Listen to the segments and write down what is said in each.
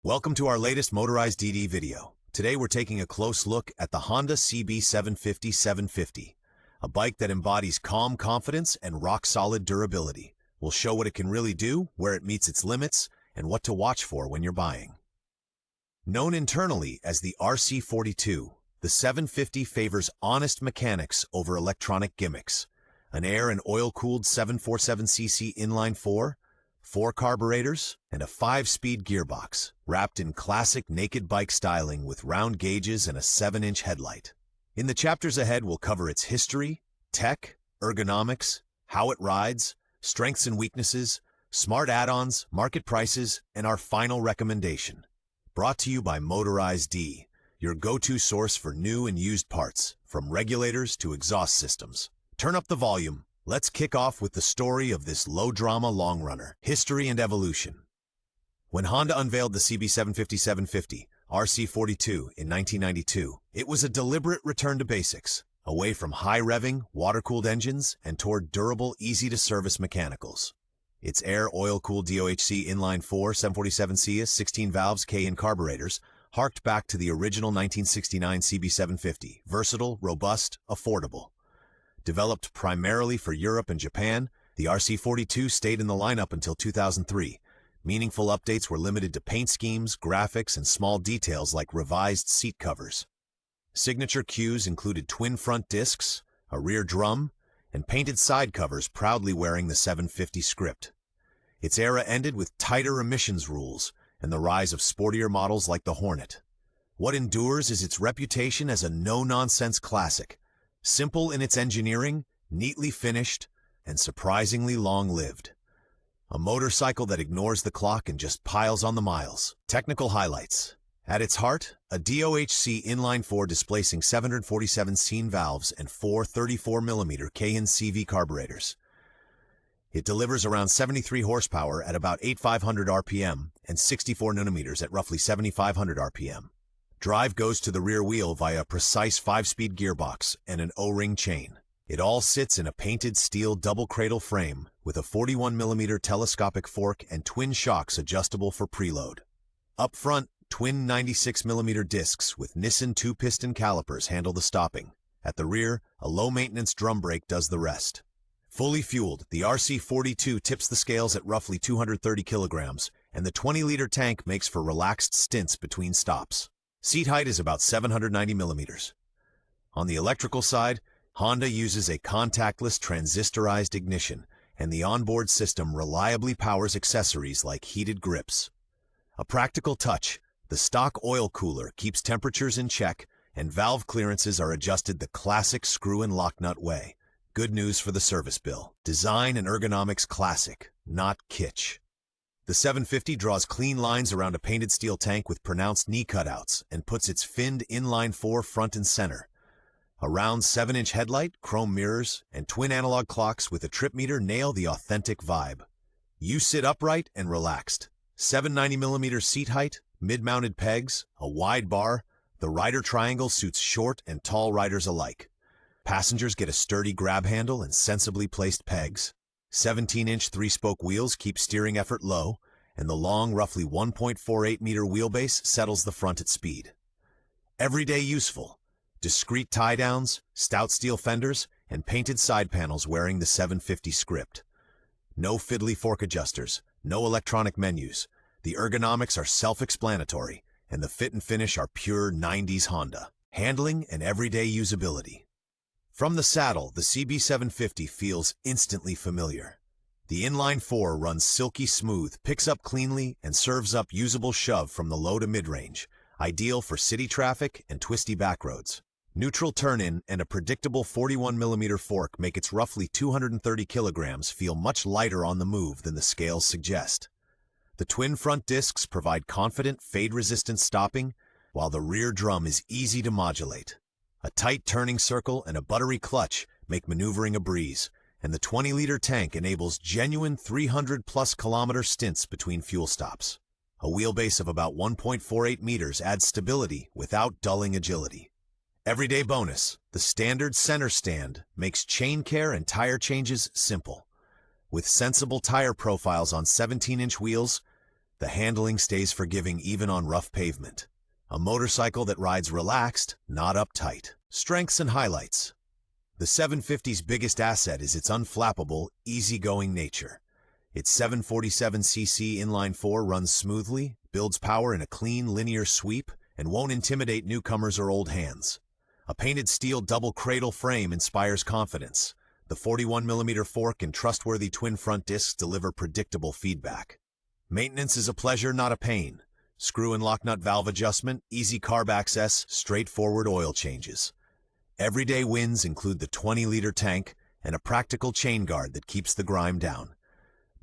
Welcome to our latest Motorize DD video. Today we're taking a close look at the Honda CB750-750, a bike that embodies calm confidence and rock-solid durability. We'll show what it can really do, where it meets its limits, and what to watch for when you're buying. Known internally as the RC42, the 750 favors honest mechanics over electronic gimmicks. An air and oil-cooled 747cc inline-4, 4 carburetors, and a 5-speed gearbox, wrapped in classic naked bike styling with round gauges and a 7-inch headlight. In the chapters ahead, we'll cover its history, tech, ergonomics, how it rides, strengths and weaknesses, smart add-ons, market prices, and our final recommendation. Brought to you by Motorize D, your go-to source for new and used parts, from regulators to exhaust systems. Turn up the volume. Let's kick off with the story of this low-drama long-runner, history and evolution. When Honda unveiled the CB750-750 RC42 in 1992, it was a deliberate return to basics, away from high-revving, water-cooled engines and toward durable, easy-to-service mechanicals. Its air oil-cooled DOHC inline-4 747C 16 valves K-in carburetors harked back to the original 1969 CB750, versatile, robust, affordable. Developed primarily for Europe and Japan, the RC42 stayed in the lineup until 2003. Meaningful updates were limited to paint schemes, graphics, and small details like revised seat covers. Signature cues included twin front discs, a rear drum, and painted side covers proudly wearing the 750 script. Its era ended with tighter emissions rules and the rise of sportier models like the Hornet. What endures is its reputation as a no-nonsense classic, simple in its engineering, neatly finished, and surprisingly long-lived. A motorcycle that ignores the clock and just piles on the miles. Technical highlights. At its heart, a DOHC inline-4 displacing 747 scene valves and 4 34mm K-in CV carburetors. It delivers around 73 horsepower at about 8,500 RPM and 64 Nm at roughly 7,500 RPM. Drive goes to the rear wheel via a precise 5-speed gearbox and an O-ring chain. It all sits in a painted steel double cradle frame with a 41mm telescopic fork and twin shocks adjustable for preload. Up front, twin 96mm discs with Nissan 2-piston calipers handle the stopping. At the rear, a low-maintenance drum brake does the rest. Fully fueled, the RC42 tips the scales at roughly 230 kilograms, and the 20-liter tank makes for relaxed stints between stops. Seat height is about 790 millimeters. On the electrical side, Honda uses a contactless transistorized ignition, and the onboard system reliably powers accessories like heated grips. A practical touch, the stock oil cooler keeps temperatures in check, and valve clearances are adjusted the classic screw and lock nut way. Good news for the service bill. Design and ergonomics classic, not kitsch. The 750 draws clean lines around a painted steel tank with pronounced knee cutouts and puts its finned inline-4 front and center. A round 7-inch headlight, chrome mirrors, and twin analog clocks with a trip meter nail the authentic vibe. You sit upright and relaxed. 790mm seat height, mid-mounted pegs, a wide bar, the rider triangle suits short and tall riders alike. Passengers get a sturdy grab handle and sensibly placed pegs. 17-inch 3-spoke wheels keep steering effort low, and the long, roughly 1.48-meter wheelbase settles the front at speed. Everyday useful. Discreet tie-downs, stout steel fenders, and painted side panels wearing the 750 script. No fiddly fork adjusters, no electronic menus. The ergonomics are self-explanatory, and the fit and finish are pure 90s Honda. Handling and everyday usability. From the saddle, the CB750 feels instantly familiar. The inline-4 runs silky smooth, picks up cleanly, and serves up usable shove from the low to mid-range, ideal for city traffic and twisty backroads. Neutral turn-in and a predictable 41mm fork make its roughly 230 kilograms feel much lighter on the move than the scales suggest. The twin front discs provide confident, fade-resistant stopping, while the rear drum is easy to modulate. A tight turning circle and a buttery clutch make maneuvering a breeze, and the 20-liter tank enables genuine 300-plus kilometer stints between fuel stops. A wheelbase of about 1.48 meters adds stability without dulling agility. Everyday bonus, the standard center stand makes chain care and tire changes simple. With sensible tire profiles on 17-inch wheels, The handling stays forgiving even on rough pavement. A motorcycle that rides relaxed, not uptight. Strengths and highlights. The 750's biggest asset is its unflappable, easygoing nature. Its 747cc inline-4 runs smoothly, builds power in a clean, linear sweep, and won't intimidate newcomers or old hands. A painted steel double cradle frame inspires confidence. The 41mm fork and trustworthy twin front discs deliver predictable feedback. Maintenance is a pleasure, not a pain. Screw and lock nut valve adjustment, easy carb access, straightforward oil changes. Everyday wins include the 20-liter tank and a practical chain guard that keeps the grime down.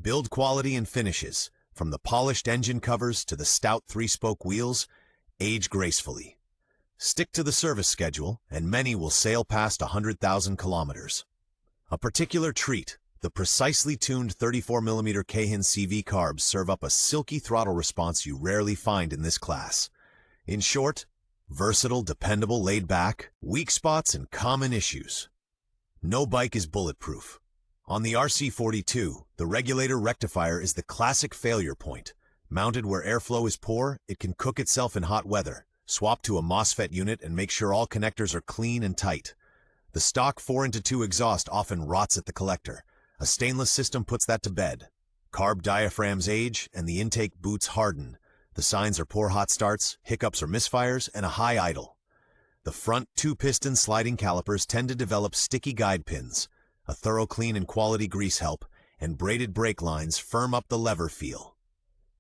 Build quality and finishes, from the polished engine covers to the stout 3-spoke wheels, age gracefully. Stick to the service schedule, and many will sail past 100,000 kilometers. A particular treat, the precisely tuned 34mm Kahin CV carbs serve up a silky throttle response you rarely find in this class. In short, versatile, dependable, laid back, weak spots and common issues. No bike is bulletproof. On the RC42, the regulator rectifier is the classic failure point. Mounted where airflow is poor, it can cook itself in hot weather. Swap to a MOSFET unit and make sure all connectors are clean and tight. The stock 4x2 exhaust often rots at the collector. A stainless system puts that to bed. Carb diaphragms age and the intake boots harden. The signs are poor hot starts, hiccups or misfires, and a high idle. The front 2-piston sliding calipers tend to develop sticky guide pins. A thorough clean and quality grease help, and braided brake lines firm up the lever feel.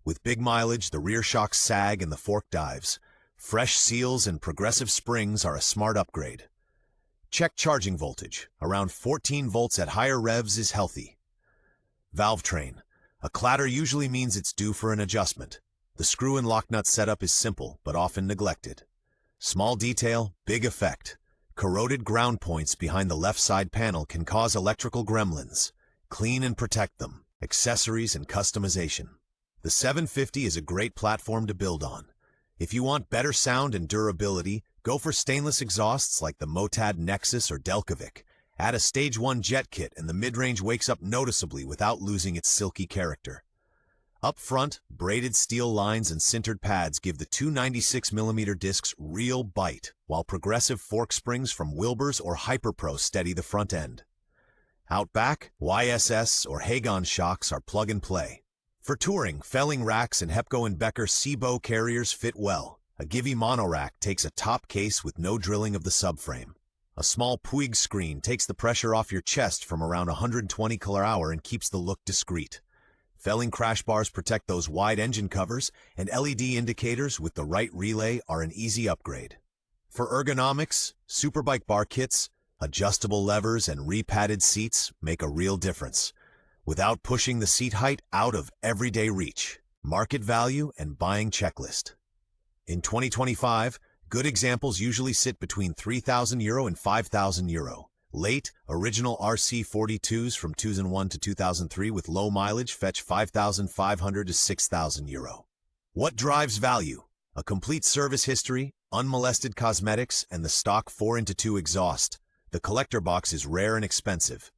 With big mileage, the rear shocks sag and the fork dives. Fresh seals and progressive springs are a smart upgrade. Check charging voltage. Around 14 volts at higher revs is healthy. Valve train. A clatter usually means it's due for an adjustment. The screw and lock nut setup is simple, but often neglected. Small detail, big effect. Corroded ground points behind the left side panel can cause electrical gremlins. Clean and protect them. Accessories and customization. The 750 is a great platform to build on. If you want better sound and durability, go for stainless exhausts like the Motad Nexus or Delcovic. Add a Stage 1 jet kit and the mid-range wakes up noticeably without losing its silky character. Up front, braided steel lines and sintered pads give the 296mm discs real bite, while progressive fork springs from Wilbur's or Hyperpro steady the front end. Out back, YSS or Hagon shocks are plug and play. For touring, Felling racks and Hepco and Becker Seabow carriers fit well. A Givi monorack takes a top case with no drilling of the subframe. A small Puig screen takes the pressure off your chest from around 120 km/h and keeps the look discreet. Felling crash bars protect those wide engine covers, and LED indicators with the right relay are an easy upgrade. For ergonomics, Superbike bar kits, adjustable levers, and re-padded seats make a real difference, without pushing the seat height out of everyday reach. Market value and buying checklist. In 2025, good examples usually sit between €3,000 and €5,000. Late, original RC42s from 2001 to 2003 with low mileage fetch €5,500 to €6,000. What drives value? A complete service history, unmolested cosmetics, and the stock 4x2 exhaust. The collector box is rare and expensive.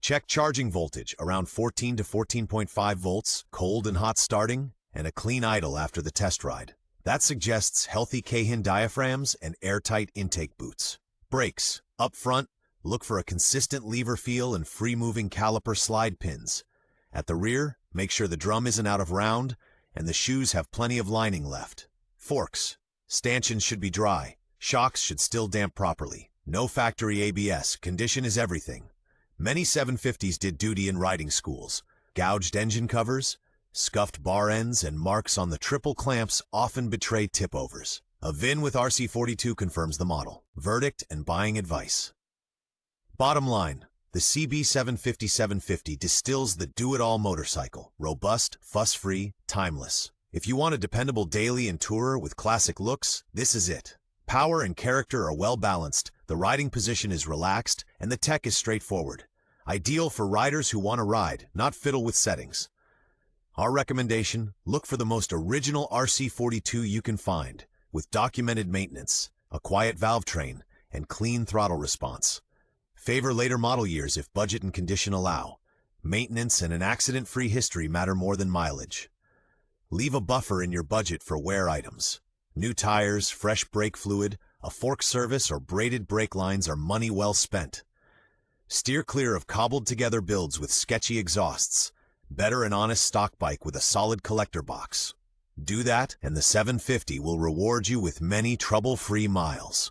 Check charging voltage, around 14 to 14.5 volts, cold and hot starting, and a clean idle after the test ride. That suggests healthy Kahin diaphragms and airtight intake boots. Brakes. Up front, look for a consistent lever feel and free-moving caliper slide pins. At the rear, make sure the drum isn't out of round and the shoes have plenty of lining left. Forks. Stanchions should be dry. Shocks should still damp properly. No factory ABS. Condition is everything. Many 750s did duty in riding schools. Gouged engine covers, scuffed bar ends, and marks on the triple clamps often betray tip-overs. A VIN with RC42 confirms the model. Verdict and buying advice. Bottom line, the CB750 distills the do-it-all motorcycle. Robust, fuss-free, timeless. If you want a dependable daily and tourer with classic looks, this is it. Power and character are well balanced, the riding position is relaxed, and the tech is straightforward. Ideal for riders who want to ride, not fiddle with settings. Our recommendation, look for the most original RC42 you can find, with documented maintenance, a quiet valve train, and clean throttle response. Favor later model years if budget and condition allow. Maintenance and an accident-free history matter more than mileage. Leave a buffer in your budget for wear items. New tires, fresh brake fluid, a fork service, or braided brake lines are money well spent. Steer clear of cobbled-together builds with sketchy exhausts. Better an honest stock bike with a solid collector box. Do that, and the 750 will reward you with many trouble-free miles.